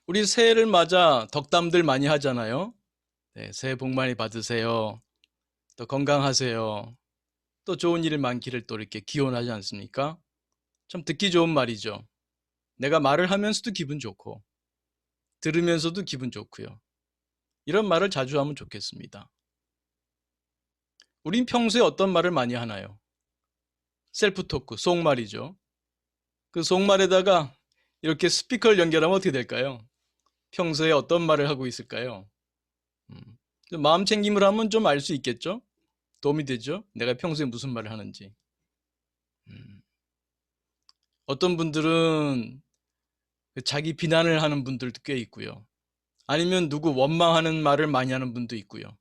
우리 새해를 맞아 덕담들 많이 하잖아요. 네, 새해 복 많이 받으세요. 또 건강하세요. 또 좋은 일 많기를 또 이렇게 기원하지 않습니까? 참 듣기 좋은 말이죠. 내가 말을 하면서도 기분 좋고, 들으면서도 기분 좋고요. 이런 말을 자주 하면 좋겠습니다. 우린 평소에 어떤 말을 많이 하나요? 셀프 토크, 속말이죠. 그 속말에다가 이렇게 스피커를 연결하면 어떻게 될까요? 평소에 어떤 말을 하고 있을까요? 음, 마음 챙김을 하면 좀 알 수 있겠죠? 도움이 되죠? 내가 평소에 무슨 말을 하는지. 음, 어떤 분들은 자기 비난을 하는 분들도 꽤 있고요. 아니면 누구 원망하는 말을 많이 하는 분도 있고요.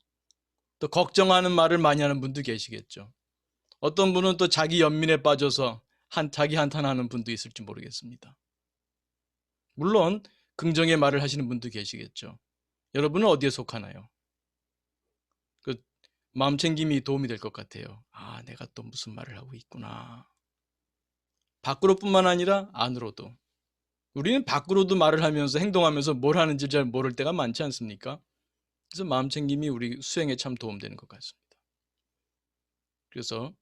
또 걱정하는 말을 많이 하는 분도 계시겠죠. 어떤 분은 또 자기 연민에 빠져서 자기 한탄하는 분도 있을지 모르겠습니다. 물론 긍정의 말을 하시는 분도 계시겠죠. 여러분은 어디에 속하나요? 그 마음 챙김이 도움이 될 것 같아요. 아, 내가 또 무슨 말을 하고 있구나. 밖으로뿐만 아니라 안으로도. 우리는 밖으로도 말을 하면서 행동하면서 뭘 하는지 잘 모를 때가 많지 않습니까? 그래서 마음 챙김이 우리 수행에 참 도움되는 것 같습니다. 그래서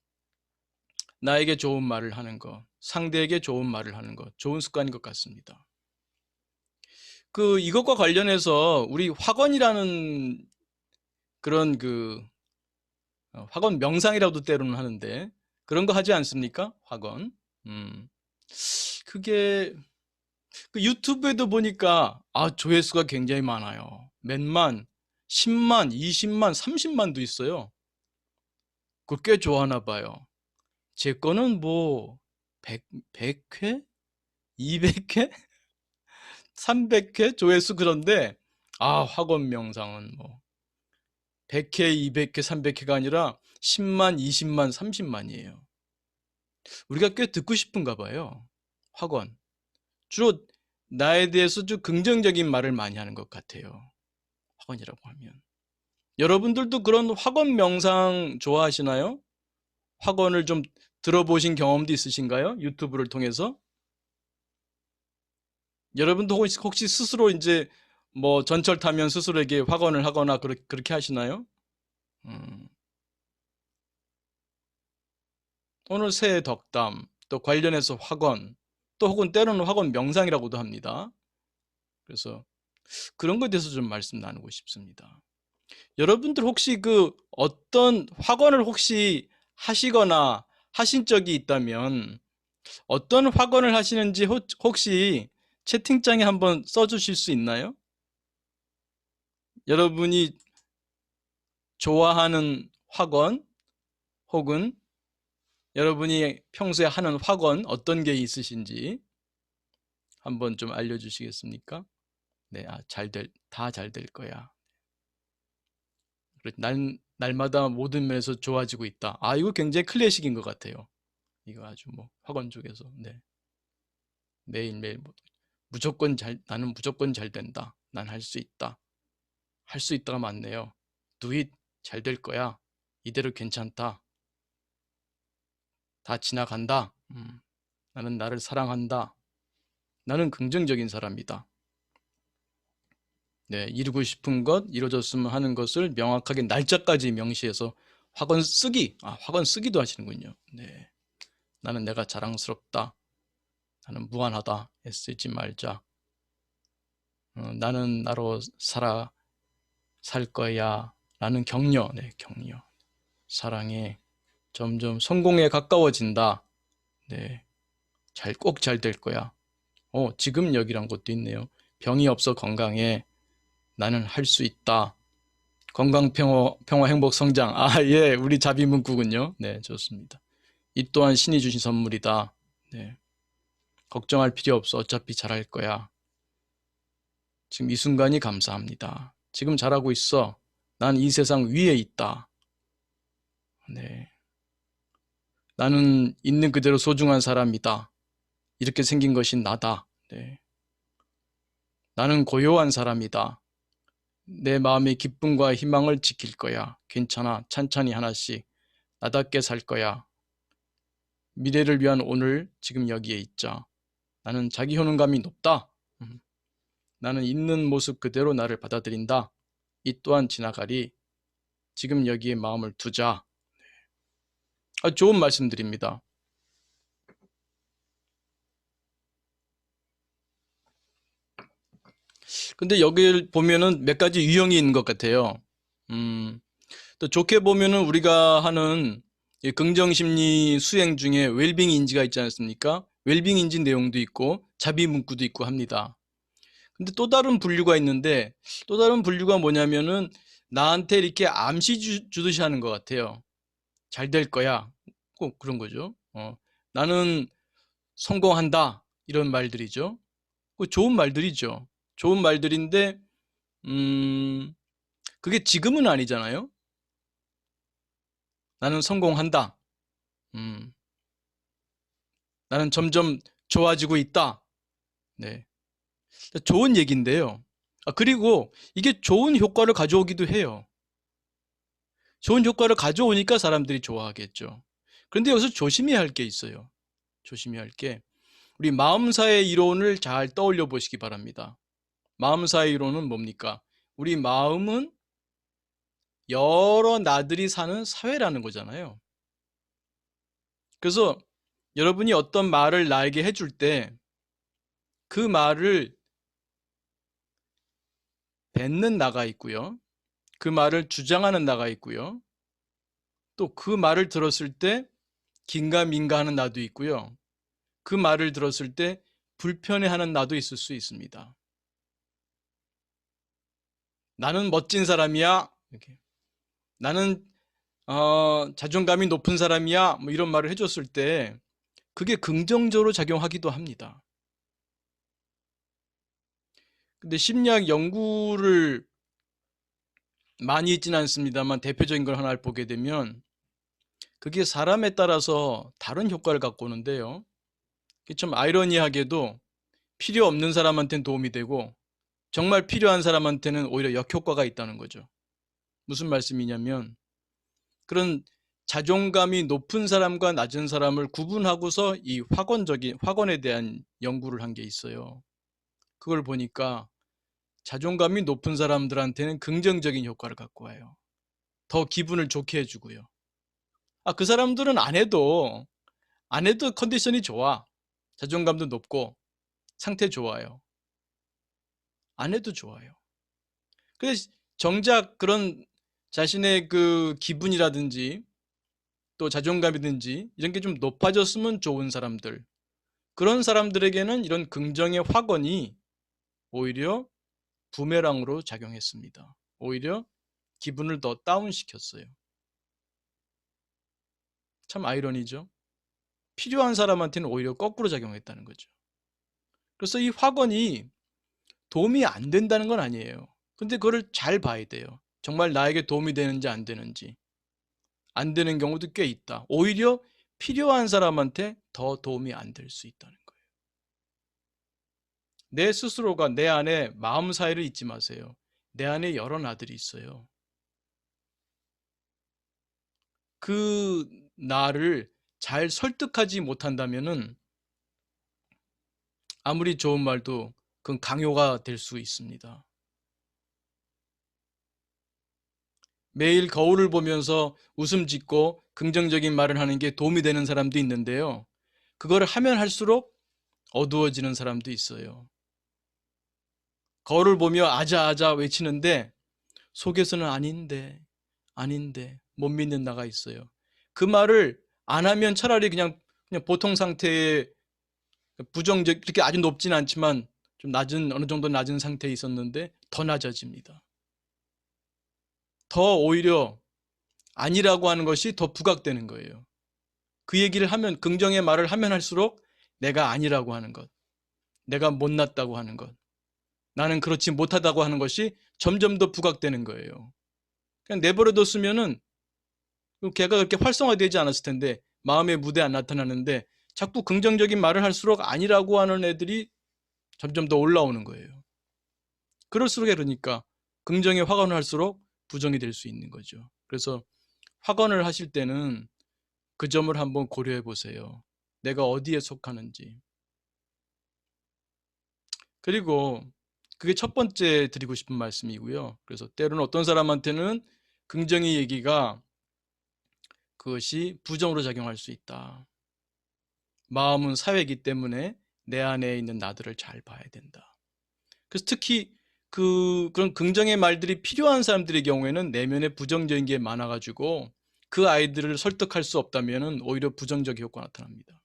나에게 좋은 말을 하는 것, 상대에게 좋은 말을 하는 것, 좋은 습관인 것 같습니다. 이것과 관련해서 우리 화건이라는 그런 화건 명상이라도 때로는 하는데 그런 거 하지 않습니까? 화건. 음. 그게 유튜브에도 보니까 조회수가 굉장히 많아요. 몇만, 10만, 20만, 30만도 있어요. 그걸 꽤 좋아하나 봐요. 제 거는 뭐 100회? 200회? 300회? 조회수 그런데 화건 명상은 뭐 100회, 200회, 300회가 아니라 10만, 20만, 30만이에요. 우리가 꽤 듣고 싶은가 봐요. 화건. 주로 나에 대해서 좀 긍정적인 말을 많이 하는 것 같아요. 화건이라고 하면. 여러분들도 그런 화건 명상 좋아하시나요? 화건을 좀 들어보신 경험도 있으신가요? 유튜브를 통해서? 여러분도 혹시 스스로 이제 뭐 전철 타면 스스로에게 화건을 하거나 그렇게 하시나요? 음, 오늘 새해 덕담, 또 관련해서 화건, 또 혹은 때로는 화건 명상이라고도 합니다. 그래서 그런 것에 대해서 좀 말씀 나누고 싶습니다. 여러분들 혹시 어떤 화건을 혹시 하시거나 하신 적이 있다면 어떤 화건을 하시는지 혹시 채팅창에 한번 써주실 수 있나요? 여러분이 좋아하는 화건 혹은 여러분이 평소에 하는 화건 어떤 게 있으신지 한번 좀 알려주시겠습니까? 네, 다 잘 될 거야. 날마다 모든 면에서 좋아지고 있다. 이거 굉장히 클래식인 것 같아요. 이거 아주 뭐 학원 쪽에서 네. 매일매일 나는 무조건 잘 된다. 난 할 수 있다. 할 수 있다가 맞네요. Do it. 잘 될 거야. 이대로 괜찮다. 다 지나간다. 나는 나를 사랑한다. 나는 긍정적인 사람이다. 네, 이루고 싶은 것, 이루어졌으면 하는 것을 명확하게 날짜까지 명시해서 학원 쓰기도 하시는군요. 네. 나는 내가 자랑스럽다. 나는 무한하다. 애쓰지 말자. 나는 나로 살 거야. 라는 격려. 네, 격려. 사랑해. 점점 성공에 가까워진다. 네. 꼭 잘 될 거야. 지금 여기란 것도 있네요. 병이 없어 건강해. 나는 할 수 있다. 건강, 평화, 행복, 성장. 예, 우리 자비문구군요. 네, 좋습니다. 이 또한 신이 주신 선물이다. 네, 걱정할 필요 없어. 어차피 잘할 거야. 지금 이 순간이 감사합니다. 지금 잘하고 있어. 난 이 세상 위에 있다. 네, 나는 있는 그대로 소중한 사람이다. 이렇게 생긴 것이 나다. 네, 나는 고요한 사람이다. 내 마음의 기쁨과 희망을 지킬 거야. 괜찮아. 찬찬히 하나씩. 나답게 살 거야. 미래를 위한 오늘, 지금 여기에 있자. 나는 자기 효능감이 높다. 나는 있는 모습 그대로 나를 받아들인다. 이 또한 지나가리. 지금 여기에 마음을 두자. 좋은 말씀드립니다. 근데 여기를 보면은 몇 가지 유형이 있는 것 같아요. 또 좋게 보면은 우리가 하는 이 긍정심리 수행 중에 웰빙 인지가 있지 않습니까? 웰빙 인지 내용도 있고 자비 문구도 있고 합니다. 근데 또 다른 분류가 있는데, 또 다른 분류가 뭐냐면은 나한테 이렇게 암시 주듯이 하는 것 같아요. 잘 될 거야. 꼭 그런 거죠. 나는 성공한다. 이런 말들이죠. 좋은 말들이죠. 좋은 말들인데, 그게 지금은 아니잖아요. 나는 성공한다. 음, 나는 점점 좋아지고 있다. 네. 좋은 얘기인데요. 그리고 이게 좋은 효과를 가져오기도 해요. 좋은 효과를 가져오니까 사람들이 좋아하겠죠. 그런데 여기서 조심해야 할 게 있어요. 조심해야 할 게, 우리 마음사의 이론을 잘 떠올려 보시기 바랍니다. 마음사의 이론은 뭡니까? 우리 마음은 여러 나들이 사는 사회라는 거잖아요. 그래서 여러분이 어떤 말을 나에게 해줄 때 그 말을 뱉는 나가 있고요. 그 말을 주장하는 나가 있고요. 또 그 말을 들었을 때 긴가민가 하는 나도 있고요. 그 말을 들었을 때 불편해하는 나도 있을 수 있습니다. 나는 멋진 사람이야. 이렇게. 나는 자존감이 높은 사람이야. 뭐 이런 말을 해줬을 때 그게 긍정적으로 작용하기도 합니다. 근데 심리학 연구를 많이 있지는 않습니다만 대표적인 걸 하나 보게 되면 그게 사람에 따라서 다른 효과를 갖고 오는데요. 좀 아이러니하게도 필요 없는 사람한테는 도움이 되고 정말 필요한 사람한테는 오히려 역효과가 있다는 거죠. 무슨 말씀이냐면, 그런 자존감이 높은 사람과 낮은 사람을 구분하고서 이 확언에 대한 연구를 한 게 있어요. 그걸 보니까 자존감이 높은 사람들한테는 긍정적인 효과를 갖고 와요. 더 기분을 좋게 해주고요. 그 사람들은 안 해도 컨디션이 좋아. 자존감도 높고 상태 좋아요. 안 해도 좋아요. 그래서 정작 그런 자신의 그 기분이라든지 또 자존감이든지 이런 게 좀 높아졌으면 좋은 사람들, 그런 사람들에게는 이런 긍정의 확언이 오히려 부메랑으로 작용했습니다. 오히려 기분을 더 다운시켰어요. 참 아이러니죠. 필요한 사람한테는 오히려 거꾸로 작용했다는 거죠. 그래서 이 확언이 도움이 안 된다는 건 아니에요. 근데 그거를 잘 봐야 돼요. 정말 나에게 도움이 되는지 안 되는지. 안 되는 경우도 꽤 있다. 오히려 필요한 사람한테 더 도움이 안 될 수 있다는 거예요. 내 스스로가 내 안에 마음 사이를 잊지 마세요. 내 안에 여러 나들이 있어요. 그 나를 잘 설득하지 못한다면은 아무리 좋은 말도 그건 강요가 될 수 있습니다. 매일 거울을 보면서 웃음 짓고 긍정적인 말을 하는 게 도움이 되는 사람도 있는데요. 그거를 하면 할수록 어두워지는 사람도 있어요. 거울을 보며 아자아자 외치는데 속에서는 아닌데 못 믿는 나가 있어요. 그 말을 안 하면 차라리 그냥 보통 상태의 부정적, 이렇게 아주 높진 않지만 좀 낮은, 어느 정도 낮은 상태에 있었는데 더 낮아집니다. 더 오히려 아니라고 하는 것이 더 부각되는 거예요. 그 얘기를 하면, 긍정의 말을 하면 할수록 내가 아니라고 하는 것, 내가 못났다고 하는 것, 나는 그렇지 못하다고 하는 것이 점점 더 부각되는 거예요. 그냥 내버려뒀으면은 걔가 그렇게 활성화되지 않았을 텐데, 마음의 무대에 안 나타나는데 자꾸 긍정적인 말을 할수록 아니라고 하는 애들이 점점 더 올라오는 거예요. 그럴수록, 그러니까 긍정의 확언을 할수록 부정이 될 수 있는 거죠. 그래서 확언을 하실 때는 그 점을 한번 고려해 보세요. 내가 어디에 속하는지. 그리고 그게 첫 번째 드리고 싶은 말씀이고요. 그래서 때로는 어떤 사람한테는 긍정의 얘기가 그것이 부정으로 작용할 수 있다. 마음은 사회이기 때문에 내 안에 있는 나들을 잘 봐야 된다. 그래서 특히 그런 긍정의 말들이 필요한 사람들의 경우에는 내면에 부정적인 게 많아가지고 그 아이들을 설득할 수 없다면 오히려 부정적 효과가 나타납니다.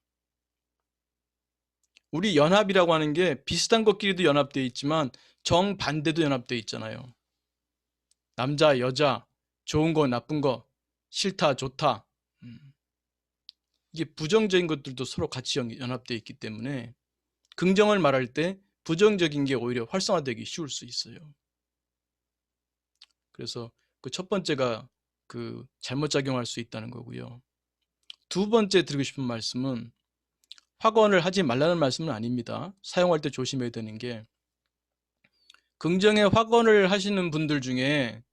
우리 연합이라고 하는 게 비슷한 것끼리도 연합되어 있지만 정반대도 연합되어 있잖아요. 남자, 여자, 좋은 거, 나쁜 거, 싫다, 좋다. 이게 부정적인 것들도 서로 같이 연합되어 있기 때문에 긍정을 말할 때 부정적인 게 오히려 활성화되기 쉬울 수 있어요. 그래서 그 첫 번째가 그 잘못 작용할 수 있다는 거고요. 두 번째 드리고 싶은 말씀은 확언을 하지 말라는 말씀은 아닙니다. 사용할 때 조심해야 되는 게 긍정의 확언을 하시는 분들 중에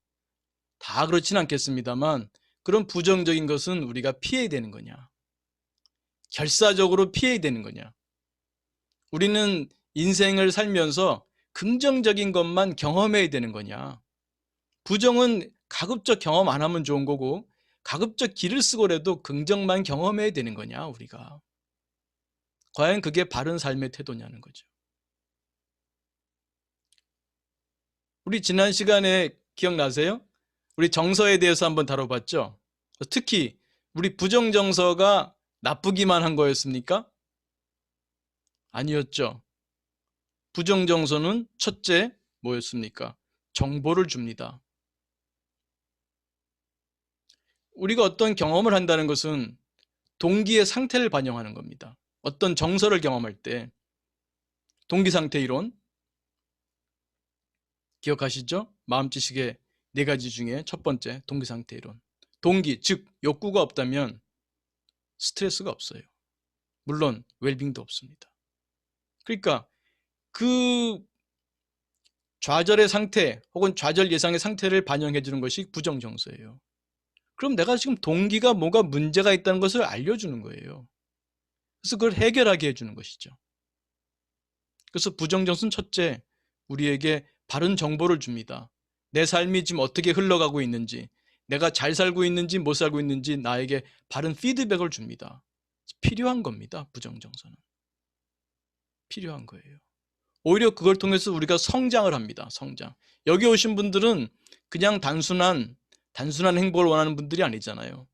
다 그렇진 않겠습니다만 그런 부정적인 것은 우리가 피해야 되는 거냐? 결사적으로 피해야 되는 거냐? 우리는 인생을 살면서 긍정적인 것만 경험해야 되는 거냐? 부정은 가급적 경험 안 하면 좋은 거고 가급적 길을 쓰고라도 긍정만 경험해야 되는 거냐 우리가. 과연 그게 바른 삶의 태도냐는 거죠. 우리 지난 시간에 기억나세요? 우리 정서에 대해서 한번 다뤄봤죠? 특히 우리 부정정서가 나쁘기만 한 거였습니까? 아니었죠. 부정정서는 첫째 뭐였습니까? 정보를 줍니다. 우리가 어떤 경험을 한다는 것은 동기의 상태를 반영하는 겁니다. 어떤 정서를 경험할 때 동기상태 이론 기억하시죠? 마음지식의 4가지 중에 첫 번째 동기상태 이론. 동기, 즉 욕구가 없다면 스트레스가 없어요. 물론 웰빙도 없습니다. 그러니까 그 좌절의 상태 혹은 좌절 예상의 상태를 반영해 주는 것이 부정정서예요. 그럼 내가 지금 동기가 뭐가 문제가 있다는 것을 알려주는 거예요. 그래서 그걸 해결하게 해주는 것이죠. 그래서 부정정서는 첫째, 우리에게 바른 정보를 줍니다. 내 삶이 지금 어떻게 흘러가고 있는지, 내가 잘 살고 있는지 못 살고 있는지 나에게 바른 피드백을 줍니다. 필요한 겁니다. 부정정서는. 필요한 거예요. 오히려 그걸 통해서 우리가 성장을 합니다. 성장. 여기 오신 분들은 그냥 단순한 행복을 원하는 분들이 아니잖아요.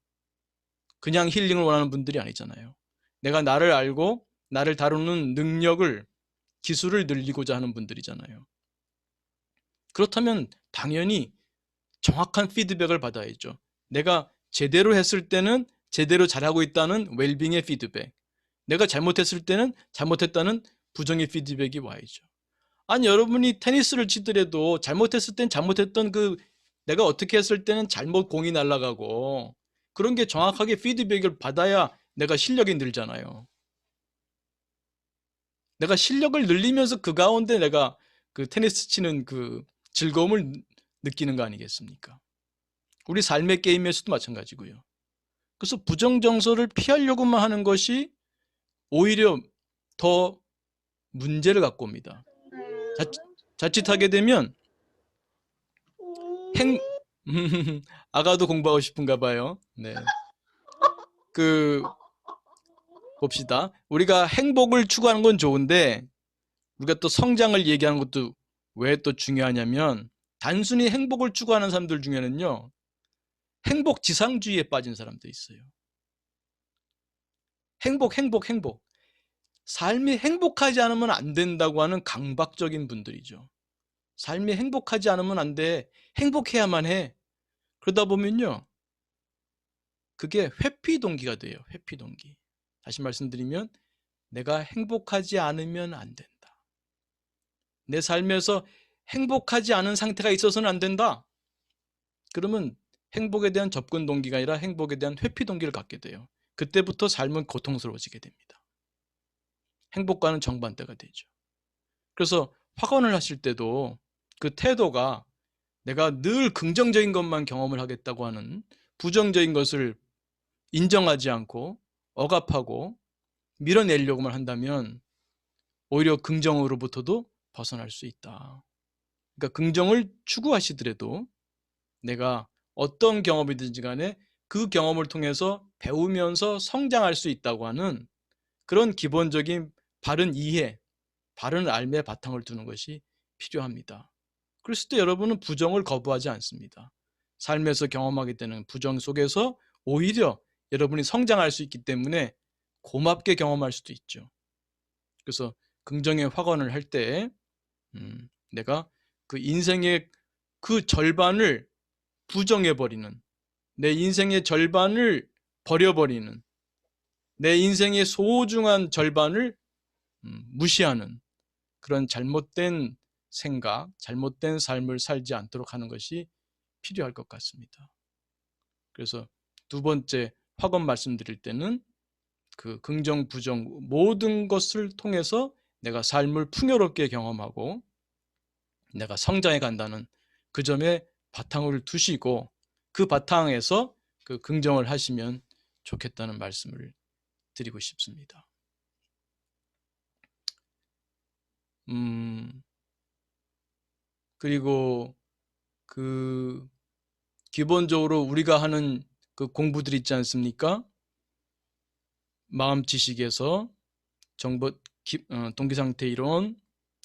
그냥 힐링을 원하는 분들이 아니잖아요. 내가 나를 알고 나를 다루는 능력을, 기술을 늘리고자 하는 분들이잖아요. 그렇다면 당연히 정확한 피드백을 받아야죠. 내가 제대로 했을 때는 제대로 잘하고 있다는 웰빙의 피드백, 내가 잘못했을 때는 잘못했다는 부정의 피드백이 와야죠. 아니 여러분이 테니스를 치더라도 잘못했을 땐 잘못했던 내가 어떻게 했을 때는 잘못 공이 날아가고 그런 게 정확하게 피드백을 받아야 내가 실력이 늘잖아요. 내가 실력을 늘리면서 그 가운데 내가 그 테니스 치는 그 즐거움을 느끼는 거 아니겠습니까? 우리 삶의 게임에서도 마찬가지고요. 그래서 부정정서를 피하려고만 하는 것이 오히려 더 문제를 갖고 옵니다. 자칫하게 되면 아가도 공부하고 싶은가 봐요. 네. 봅시다. 우리가 행복을 추구하는 건 좋은데 우리가 또 성장을 얘기하는 것도 왜 또 중요하냐면 단순히 행복을 추구하는 사람들 중에는요, 행복 지상주의에 빠진 사람도 있어요. 행복. 삶이 행복하지 않으면 안 된다고 하는 강박적인 분들이죠. 삶이 행복하지 않으면 안 돼. 행복해야만 해. 그러다 보면요, 그게 회피 동기가 돼요. 회피 동기. 다시 말씀드리면 내가 행복하지 않으면 안 된다. 내 삶에서 행복하지 않은 상태가 있어서는 안 된다. 그러면 행복에 대한 접근 동기가 아니라 행복에 대한 회피 동기를 갖게 돼요. 그때부터 삶은 고통스러워지게 됩니다. 행복과는 정반대가 되죠. 그래서 확언을 하실 때도 그 태도가 내가 늘 긍정적인 것만 경험을 하겠다고 하는 부정적인 것을 인정하지 않고 억압하고 밀어내려고만 한다면 오히려 긍정으로부터도 벗어날 수 있다. 그러니까 긍정을 추구하시더라도 내가 어떤 경험이든지 간에 그 경험을 통해서 배우면서 성장할 수 있다고 하는 그런 기본적인 바른 이해, 바른 삶의 바탕을 두는 것이 필요합니다. 그랬을 때 여러분은 부정을 거부하지 않습니다. 삶에서 경험하게 되는 부정 속에서 오히려 여러분이 성장할 수 있기 때문에 고맙게 경험할 수도 있죠. 그래서 긍정의 확언을 할 때 내가 그 인생의 그 절반을 부정해버리는, 내 인생의 절반을 버려버리는, 내 인생의 소중한 절반을 무시하는 그런 잘못된 생각, 잘못된 삶을 살지 않도록 하는 것이 필요할 것 같습니다. 그래서 두 번째 확언 말씀드릴 때는 그 긍정, 부정 모든 것을 통해서 내가 삶을 풍요롭게 경험하고 내가 성장해 간다는 그 점에 바탕을 두시고 그 바탕에서 그 긍정을 하시면 좋겠다는 말씀을 드리고 싶습니다. 그리고 그 기본적으로 우리가 하는 그 공부들 있지 않습니까? 마음 지식에서 동기상태 이론,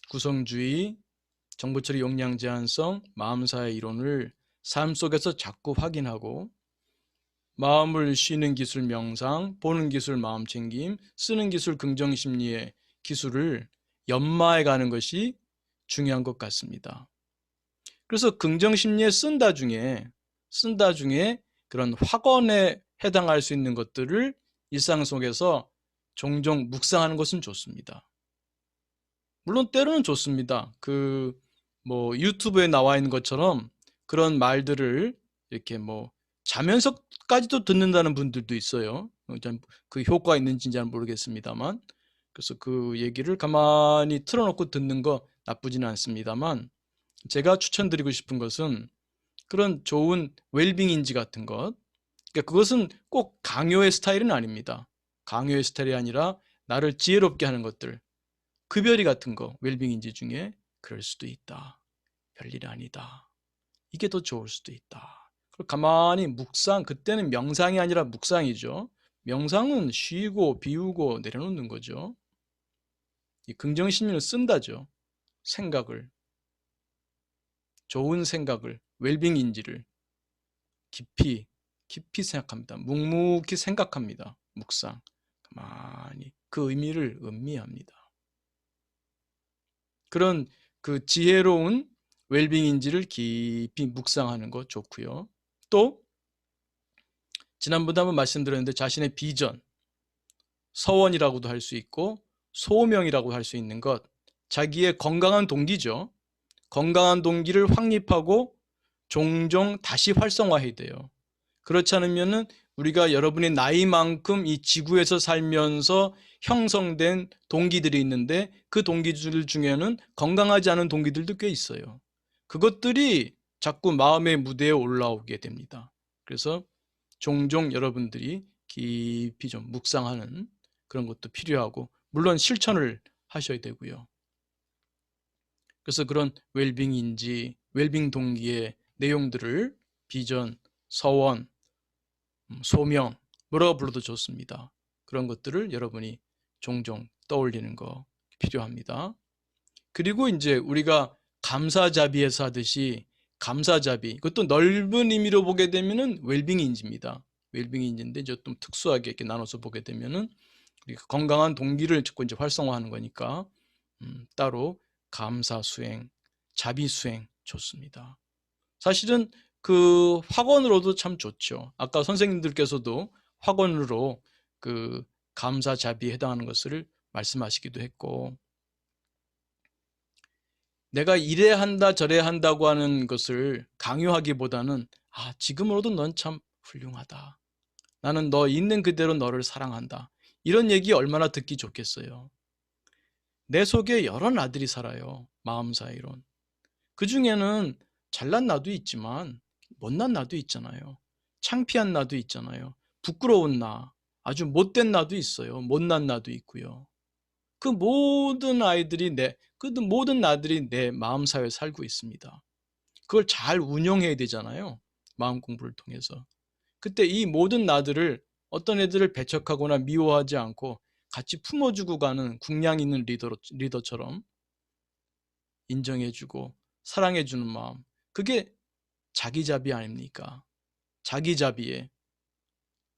구성주의, 정보처리 용량 제한성, 마음사의 이론을 삶 속에서 자꾸 확인하고 마음을 쉬는 기술 명상, 보는 기술 마음챙김, 쓰는 기술 긍정심리의 기술을 연마해 가는 것이 중요한 것 같습니다. 그래서 긍정심리에 쓴다 중에 그런 확언에 해당할 수 있는 것들을 일상 속에서 종종 묵상하는 것은 좋습니다. 물론 때로는 좋습니다. 유튜브에 나와 있는 것처럼 그런 말들을 이렇게 자면서까지도 듣는다는 분들도 있어요. 그 효과가 있는지는 잘 모르겠습니다만. 그래서 그 얘기를 가만히 틀어놓고 듣는 거 나쁘지는 않습니다만, 제가 추천드리고 싶은 것은 그런 좋은 웰빙 인지 같은 것. 그러니까 그것은 꼭 강요의 스타일은 아닙니다. 강요의 스타일이 아니라 나를 지혜롭게 하는 것들. 급여리 같은 거, 웰빙 인지 중에 그럴 수도 있다. 별일 아니다. 이게 더 좋을 수도 있다. 그걸 가만히 묵상, 그때는 명상이 아니라 묵상이죠. 명상은 쉬고 비우고 내려놓는 거죠. 이 긍정심리는 쓴다죠. 생각을, 좋은 생각을, 웰빙 인지를 깊이 생각합니다. 묵묵히 생각합니다. 묵상. 가만히 그 의미를 음미합니다. 그런 그 지혜로운 웰빙 인지를 깊이 묵상하는 거 좋고요. 또 지난번에 한번 말씀드렸는데 자신의 비전, 서원이라고도 할 수 있고 소명이라고 할 수 있는 것, 자기의 건강한 동기죠. 건강한 동기를 확립하고 종종 다시 활성화해야 돼요. 그렇지 않으면은 우리가 여러분의 나이만큼 이 지구에서 살면서 형성된 동기들이 있는데 그 동기들 중에는 건강하지 않은 동기들도 꽤 있어요. 그것들이 자꾸 마음의 무대에 올라오게 됩니다. 그래서 종종 여러분들이 깊이 좀 묵상하는 그런 것도 필요하고 물론 실천을 하셔야 되고요. 그래서 그런 웰빙인지 웰빙 동기의 내용들을 비전, 서원, 소명 뭐라고 불러도 좋습니다. 그런 것들을 여러분이 종종 떠올리는 거 필요합니다. 그리고 이제 우리가 감사자비에서 하듯이 감사자비, 그것도 넓은 의미로 보게 되면은 웰빙인지입니다. 웰빙인지인데 이제 좀 특수하게 이렇게 나눠서 보게 되면은 건강한 동기를 자꾸 이제 활성화하는 거니까 따로 감사 수행, 자비 수행 좋습니다. 사실은 그 학원으로도 참 좋죠. 아까 선생님들께서도 학원으로 그 감사 자비에 해당하는 것을 말씀하시기도 했고, 내가 이래야 한다 저래야 한다고 하는 것을 강요하기보다는 지금으로도 넌 참 훌륭하다. 나는 너 있는 그대로 너를 사랑한다. 이런 얘기 얼마나 듣기 좋겠어요. 내 속에 여러 나들이 살아요. 마음 사이론. 그 중에는 잘난 나도 있지만 못난 나도 있잖아요. 창피한 나도 있잖아요. 부끄러운 나, 아주 못된 나도 있어요. 못난 나도 있고요. 그 모든 아이들이 그 모든 나들이 내 마음 사회에 살고 있습니다. 그걸 잘 운영해야 되잖아요. 마음 공부를 통해서. 그때 이 모든 나들을 어떤 애들을 배척하거나 미워하지 않고 같이 품어주고 가는 국량 있는 리더처럼 인정해주고 사랑해주는 마음. 그게 자기자비 아닙니까? 자기자비의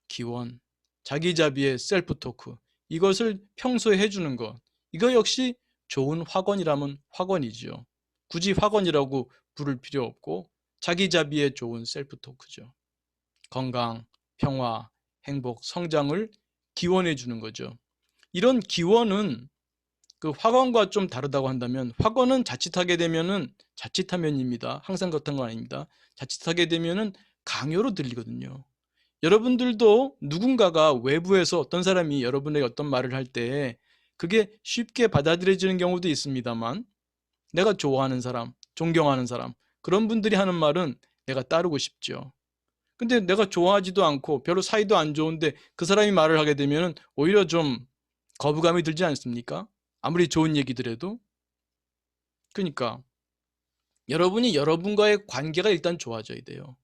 기원, 자기자비의 셀프 토크. 이것을 평소에 해주는 것. 이거 역시 좋은 학원이라면 학원이죠. 굳이 학원이라고 부를 필요 없고 자기자비의 좋은 셀프 토크죠. 건강, 평화, 행복, 성장을 기원해 주는 거죠. 이런 기원은 그 학원과 좀 다르다고 한다면, 학원은 자칫하게 되면은, 자칫하면입니다. 항상 같은 건 아닙니다. 자칫하게 되면은 강요로 들리거든요. 여러분들도 누군가가 외부에서 어떤 사람이 여러분에게 어떤 말을 할 때 그게 쉽게 받아들여지는 경우도 있습니다만, 내가 좋아하는 사람, 존경하는 사람, 그런 분들이 하는 말은 내가 따르고 싶죠. 근데 내가 좋아하지도 않고 별로 사이도 안 좋은데 그 사람이 말을 하게 되면 오히려 좀 거부감이 들지 않습니까? 아무리 좋은 얘기더라도. 그러니까 여러분이 여러분과의 관계가 일단 좋아져야 돼요.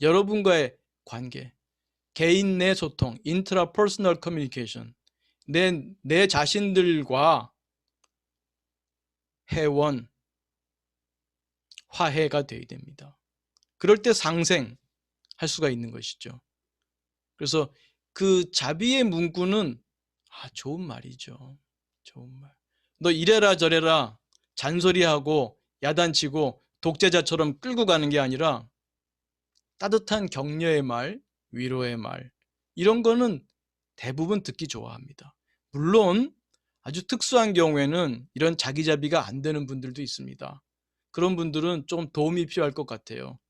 여러분과의 관계, 개인 내 소통, 인트라퍼스널 커뮤니케이션, 내 자신들과 회원, 화해가 돼야 됩니다. 그럴 때 상생할 수가 있는 것이죠. 그래서 그 자비의 문구는 좋은 말이죠. 좋은 말. 너 이래라 저래라 잔소리하고 야단치고 독재자처럼 끌고 가는 게 아니라 따뜻한 격려의 말, 위로의 말, 이런 거는 대부분 듣기 좋아합니다. 물론 아주 특수한 경우에는 이런 자기자비가 안 되는 분들도 있습니다. 그런 분들은 조금 도움이 필요할 것 같아요.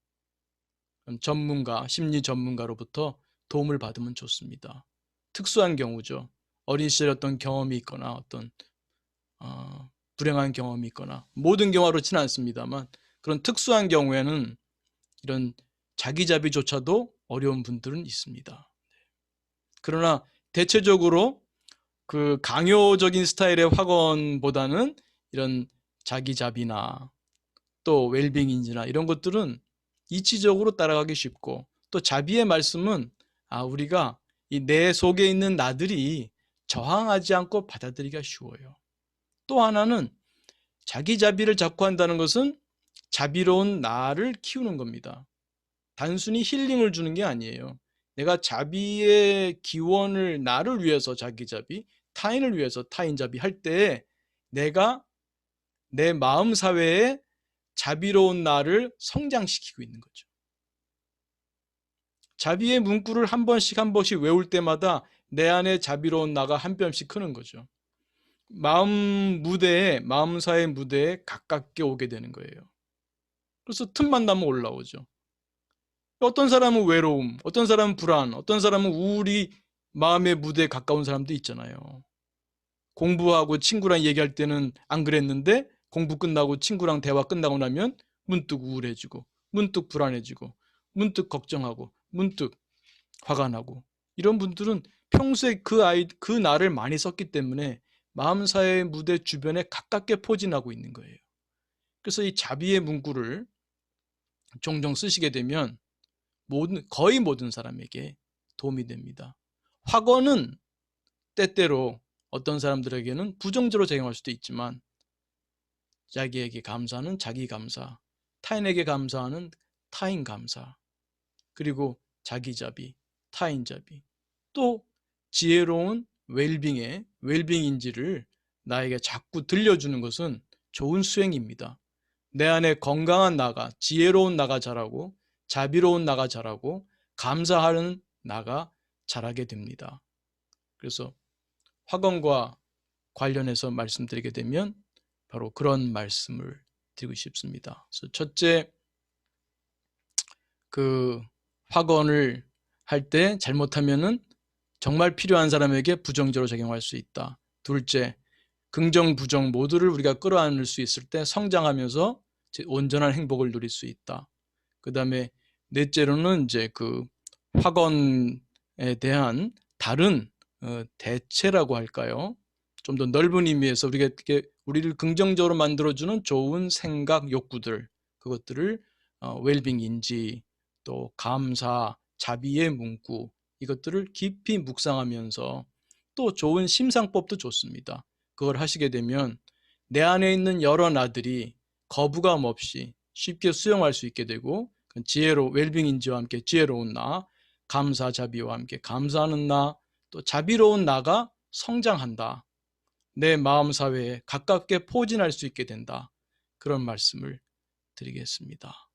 전문가, 심리 전문가로부터 도움을 받으면 좋습니다. 특수한 경우죠. 어린 시절에 어떤 경험이 있거나 어떤 불행한 경험이 있거나, 모든 경우가 그렇지는 않습니다만 그런 특수한 경우에는 이런 자기자비조차도 어려운 분들은 있습니다. 그러나 대체적으로 그 강요적인 스타일의 학원보다는 이런 자기자비나 또 웰빙인지나 이런 것들은 이치적으로 따라가기 쉽고, 또 자비의 말씀은 우리가 이 내 속에 있는 나들이 저항하지 않고 받아들이기가 쉬워요. 또 하나는 자기자비를 자꾸 한다는 것은 자비로운 나를 키우는 겁니다. 단순히 힐링을 주는 게 아니에요. 내가 자비의 기원을 나를 위해서 자기자비, 타인을 위해서 타인자비 할 때 내가 내 마음 사회에 자비로운 나를 성장시키고 있는 거죠. 자비의 문구를 한 번씩 한 번씩 외울 때마다 내 안에 자비로운 나가 한 뼘씩 크는 거죠. 마음사의 무대에 가깝게 오게 되는 거예요. 그래서 틈만 나면 올라오죠. 어떤 사람은 외로움, 어떤 사람은 불안, 어떤 사람은 우울이 마음의 무대에 가까운 사람도 있잖아요. 공부하고 친구랑 얘기할 때는 안 그랬는데 공부 끝나고 친구랑 대화 끝나고 나면 문득 우울해지고, 문득 불안해지고, 문득 걱정하고, 문득 화가 나고, 이런 분들은 평소에 그 나를 많이 썼기 때문에 마음사의 무대 주변에 가깝게 포진하고 있는 거예요. 그래서 이 자비의 문구를 종종 쓰시게 되면 거의 모든 사람에게 도움이 됩니다. 학원은 때때로 어떤 사람들에게는 부정적으로 작용할 수도 있지만, 자기에게 감사하는 자기 감사, 타인에게 감사하는 타인 감사, 그리고 자기자비, 타인자비, 또 지혜로운 웰빙인지를 나에게 자꾸 들려주는 것은 좋은 수행입니다. 내 안에 건강한 나가, 지혜로운 나가 자라고, 자비로운 나가 자라고, 감사하는 나가 자라게 됩니다. 그래서 학원과 관련해서 말씀드리게 되면 바로 그런 말씀을 드리고 싶습니다. 그래서 첫째, 그 학원을 할 때 잘못하면은 정말 필요한 사람에게 부정적으로 작용할 수 있다. 둘째, 긍정, 부정 모두를 우리가 끌어안을 수 있을 때 성장하면서 온전한 행복을 누릴 수 있다. 그 다음에 넷째로는 이제 그 학원에 대한 다른 대체라고 할까요? 좀 더 넓은 의미에서 우리를 긍정적으로 만들어주는 좋은 생각, 욕구들, 그것들을 웰빙 인지, 또 감사, 자비의 문구, 이것들을 깊이 묵상하면서 또 좋은 심상법도 좋습니다. 그걸 하시게 되면 내 안에 있는 여러 나들이 거부감 없이 쉽게 수용할 수 있게 되고, 웰빙 인지와 함께 지혜로운 나, 감사, 자비와 함께 감사하는 나, 또 자비로운 나가 성장한다. 내 마음 사회에 가깝게 포진할 수 있게 된다. 그런 말씀을 드리겠습니다.